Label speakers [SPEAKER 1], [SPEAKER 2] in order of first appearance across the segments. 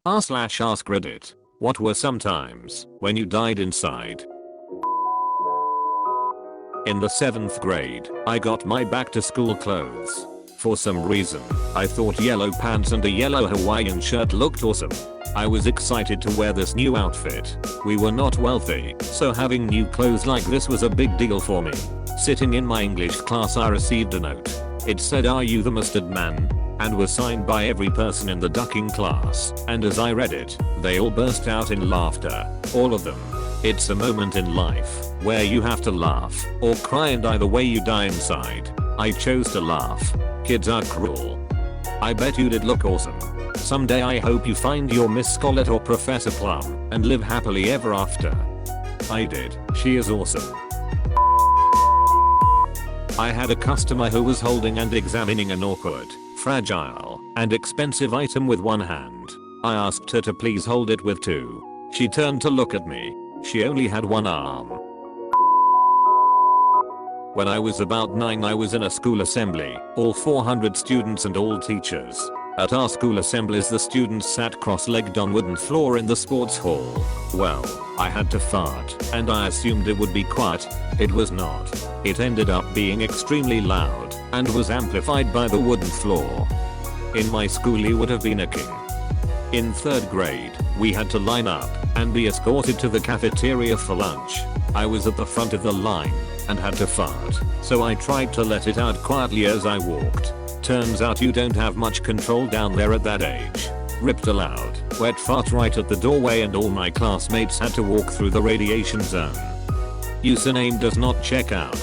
[SPEAKER 1] r/AskReddit. What were some times when you died inside? In the 7th grade, I got my back to school clothes. For some reason, I thought yellow pants and a yellow Hawaiian shirt looked awesome. I was excited to wear this new outfit. We were not wealthy, so having new clothes like this was a big deal for me. Sitting in my English class, I received a note. It said, "Are you the mustard man?" and was signed by every person in the ducking class. And as I read it, they all burst out in laughter. All of them. It's a moment in life where you have to laugh or cry, and either way you die inside. I chose to laugh. Kids are cruel. I bet you did look awesome. Someday I hope you find your Miss Scarlet or Professor Plum and live happily ever after. I did. She is awesome. I had a customer who was holding and examining an awkward, fragile, and expensive item with one hand. I asked her to please hold it with two. She turned to look at me. She only had one arm. When I was about 9, I was in a school assembly, all 400 students and all teachers. At our school assemblies, the students sat cross-legged on wooden floor in the sports hall. Well, I had to fart, and I assumed it would be quiet. It was not. It ended up being extremely loud, and was amplified by the wooden floor. In my school, he would have been a king. In 3rd grade, we had to line up and be escorted to the cafeteria for lunch. I was at the front of the line and had to fart, so I tried to let it out quietly as I walked. Turns out you don't have much control down there at that age. Ripped a loud, wet fart right at the doorway, and all my classmates had to walk through the radiation zone. Username does not check out.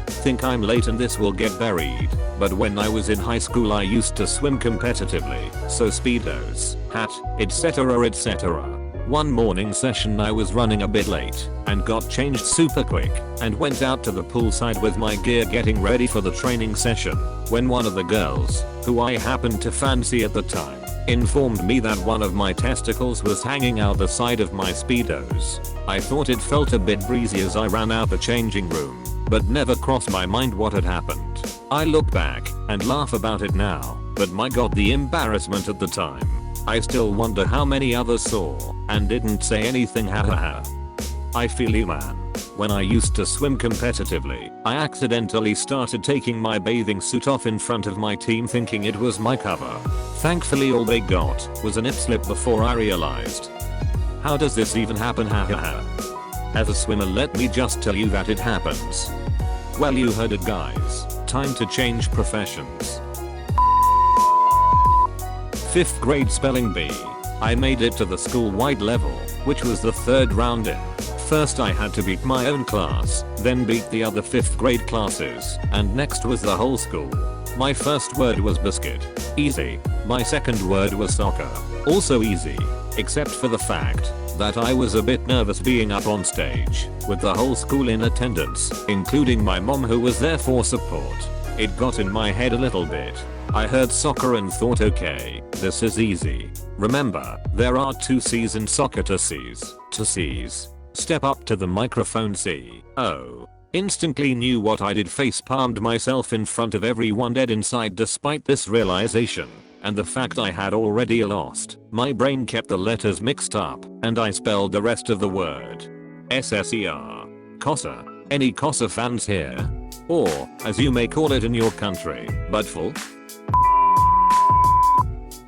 [SPEAKER 1] Think I'm late and this will get buried, but when I was in high school I used to swim competitively, so speedos, hat, etc. One morning session I was running a bit late and got changed super quick and went out to the poolside with my gear getting ready for the training session when one of the girls, who I happened to fancy at the time, informed me that one of my testicles was hanging out the side of my speedos. I thought it felt a bit breezy as I ran out the changing room, but never crossed my mind what had happened. I look back and laugh about it now, but my god, the embarrassment at the time. I still wonder how many others saw and didn't say anything, hahaha. I feel you, man. When I used to swim competitively, I accidentally started taking my bathing suit off in front of my team thinking it was my cover. Thankfully all they got was a nip slip before I realized. How does this even happen, hahaha? As a swimmer, let me just tell you that it happens. Well, you heard it, guys. Time to change professions. 5th grade spelling bee. I made it to the school-wide level, which was the 3rd round in. First I had to beat my own class, then beat the other 5th grade classes, and next was the whole school. My first word was biscuit. Easy. My second word was soccer. Also easy, except for the fact that I was a bit nervous being up on stage, with the whole school in attendance, including my mom who was there for support. It got in my head a little bit. I heard soccer and thought, okay, this is easy. Remember, there are 2 C's in soccer, to C's, to C's. Step up to the microphone, C. Oh. Instantly knew what I did, face palmed myself in front of everyone dead inside despite this realization. And the fact I had already lost. My brain kept the letters mixed up, and I spelled the rest of the word. SSER. Cosa. Any Cosa fans here? Or, as you may call it in your country, Budful?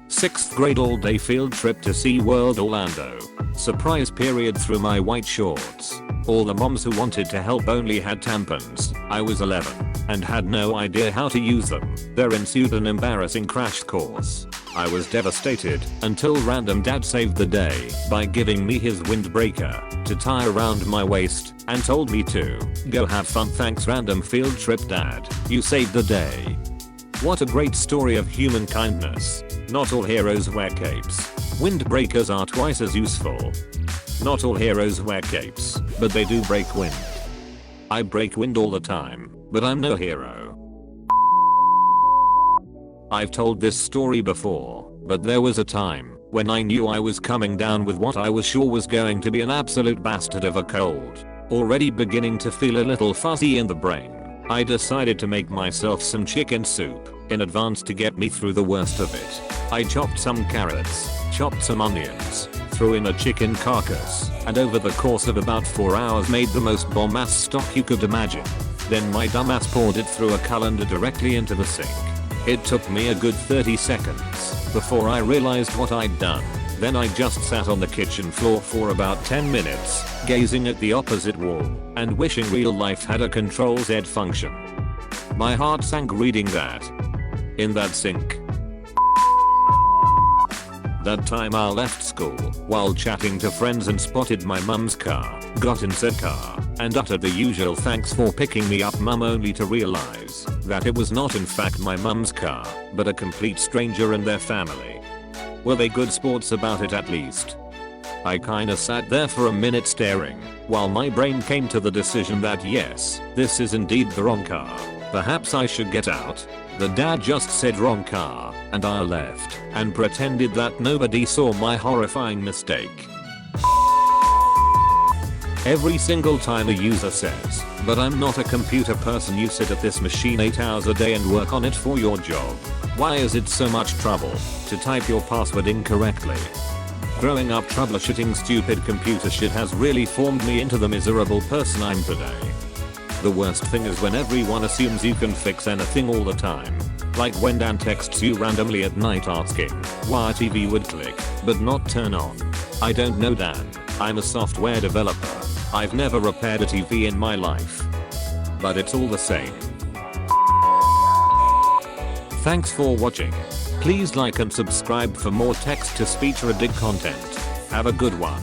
[SPEAKER 1] 6th grade all-day field trip to SeaWorld Orlando. Surprise period through my white shorts. All the moms who wanted to help only had tampons. I was 11 and had no idea how to use them. There ensued an embarrassing crash course. I was devastated until random dad saved the day by giving me his windbreaker to tie around my waist and told me to go have fun. Thanks random field trip dad, you saved the day. What a great story of human kindness. Not all heroes wear capes. Windbreakers are twice as useful. Not all heroes wear capes, but they do break wind. I break wind all the time, but I'm no hero. I've told this story before, but there was a time when I knew I was coming down with what I was sure was going to be an absolute bastard of a cold. Already beginning to feel a little fuzzy in the brain, I decided to make myself some chicken soup. in advance to get me through the worst of it. I chopped some carrots, chopped some onions, threw in a chicken carcass, and over the course of about 4 hours made the most bomb-ass stock you could imagine. Then my dumbass poured it through a colander directly into the sink. It took me a good 30 seconds before I realized what I'd done. Then I just sat on the kitchen floor for about 10 minutes, gazing at the opposite wall, and wishing real life had a Control-Z function. My heart sank reading that. In that sink. That time I left school while chatting to friends and spotted my mum's car, got in said car, and uttered the usual thanks for picking me up mum, only to realize that it was not in fact my mum's car, but a complete stranger and their family. Were they good sports about it at least? I kinda sat there for a minute staring, while my brain came to the decision that yes, this is indeed the wrong car. Perhaps I should get out. The dad just said wrong car, and I left, and pretended that nobody saw my horrifying mistake. Every single time a user says, "But I'm not a computer person," you sit at this machine 8 hours a day and work on it for your job. Why is it so much trouble to type your password incorrectly? Growing up troubleshooting stupid computer shit has really formed me into the miserable person I'm today. The worst thing is when everyone assumes you can fix anything all the time. Like when Dan texts you randomly at night asking why TV would click but not turn on. I don't know Dan, I'm a software developer. I've never repaired a TV in my life. But it's all the same. Thanks for watching. Please like and subscribe for more text-to-speech Reddit content. Have a good one.